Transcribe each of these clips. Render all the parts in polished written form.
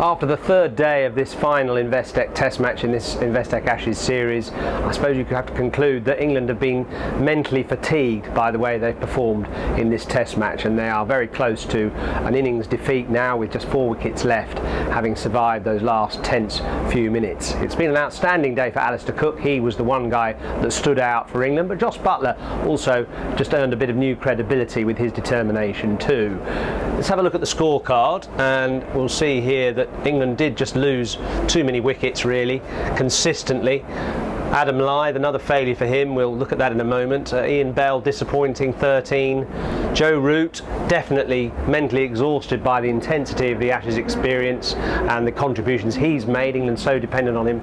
After the third day of this final Investec Test match in this Investec Ashes series, I suppose you could have to conclude that England have been mentally fatigued by the way they've performed in this Test match, and they are very close to an innings defeat now with just 4 wickets left, having survived those last tense few minutes. It's been an outstanding day for Alistair Cook. He was the one guy that stood out for England, but Jos Buttler also just earned a bit of new credibility with his determination too. Let's have a look at the scorecard, and we'll see here that England did just lose too many wickets really, consistently. Adam Lyth, another failure for him, we'll look at that in a moment. Ian Bell, disappointing, 13. Joe Root, definitely mentally exhausted by the intensity of the Ashes experience and the contributions he's made. England so dependent on him,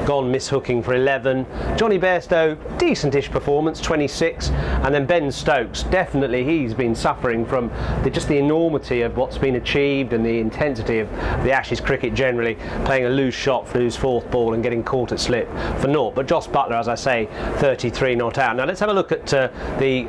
gone mishooking for 11. Johnny Bairstow, decentish performance, 26. And then Ben Stokes, definitely he's been suffering from just the enormity of what's been achieved and the intensity of the Ashes cricket generally, playing a loose shot for his fourth ball and getting caught at slip for naught. But Jos Buttler, as I say, 33 not out. Now let's have a look at the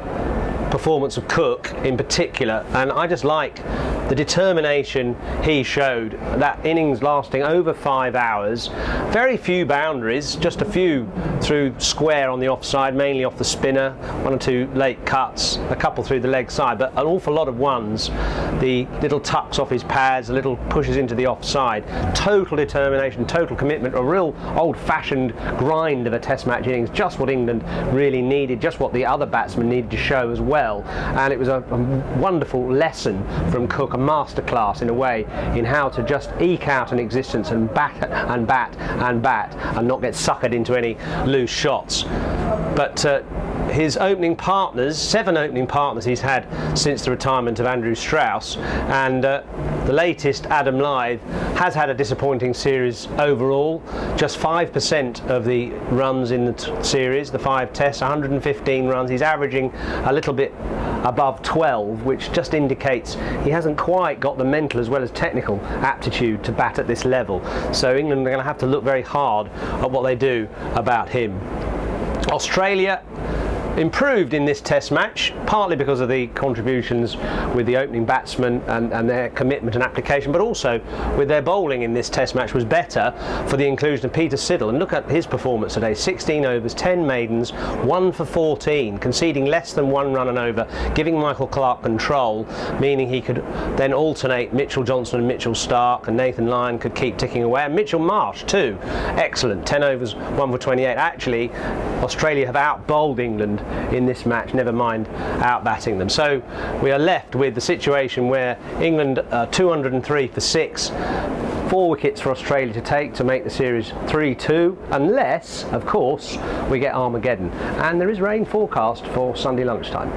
performance of Cook in particular, and I just like the determination he showed. That innings lasting over 5 hours, very few boundaries, just a few through square on the offside, mainly off the spinner, 1 or 2 late cuts, a couple through the leg side, but an awful lot of ones, the little tucks off his pads, the little pushes into the offside. Total determination, total commitment, a real old-fashioned grind of a Test match innings, just what England really needed, just what the other batsmen needed to show as well. And it was a wonderful lesson from Cook, a masterclass in a way in how to just eke out an existence and bat and bat and bat and not get suckered into any loose shots. But his opening partners, 7 opening partners he's had since the retirement of Andrew Strauss, and the latest, Adam Lyth, has had a disappointing series overall. Just 5% of the runs in the series, the 5 tests, 115 runs. He's averaging a little bit above 12, which just indicates he hasn't quite got the mental as well as technical aptitude to bat at this level. So England are going to have to look very hard at what they do about him. Australia improved in this Test match, partly because of the contributions with the opening batsmen and their commitment and application, but also with their bowling in this Test match was better for the inclusion of Peter Siddle. And look at his performance today, 16 overs, 10 maidens, 1 for 14, conceding less than 1 run and over, giving Michael Clarke control, meaning he could then alternate Mitchell Johnson and Mitchell Starc, and Nathan Lyon could keep ticking away, and Mitchell Marsh too, excellent, 10 overs, 1 for 28. Actually, Australia have out-bowled England in this match, never mind out-batting them. So we are left with the situation where England 203 for 6, 4 wickets for Australia to take to make the series 3-2, unless, of course, we get Armageddon. And there is rain forecast for Sunday lunchtime.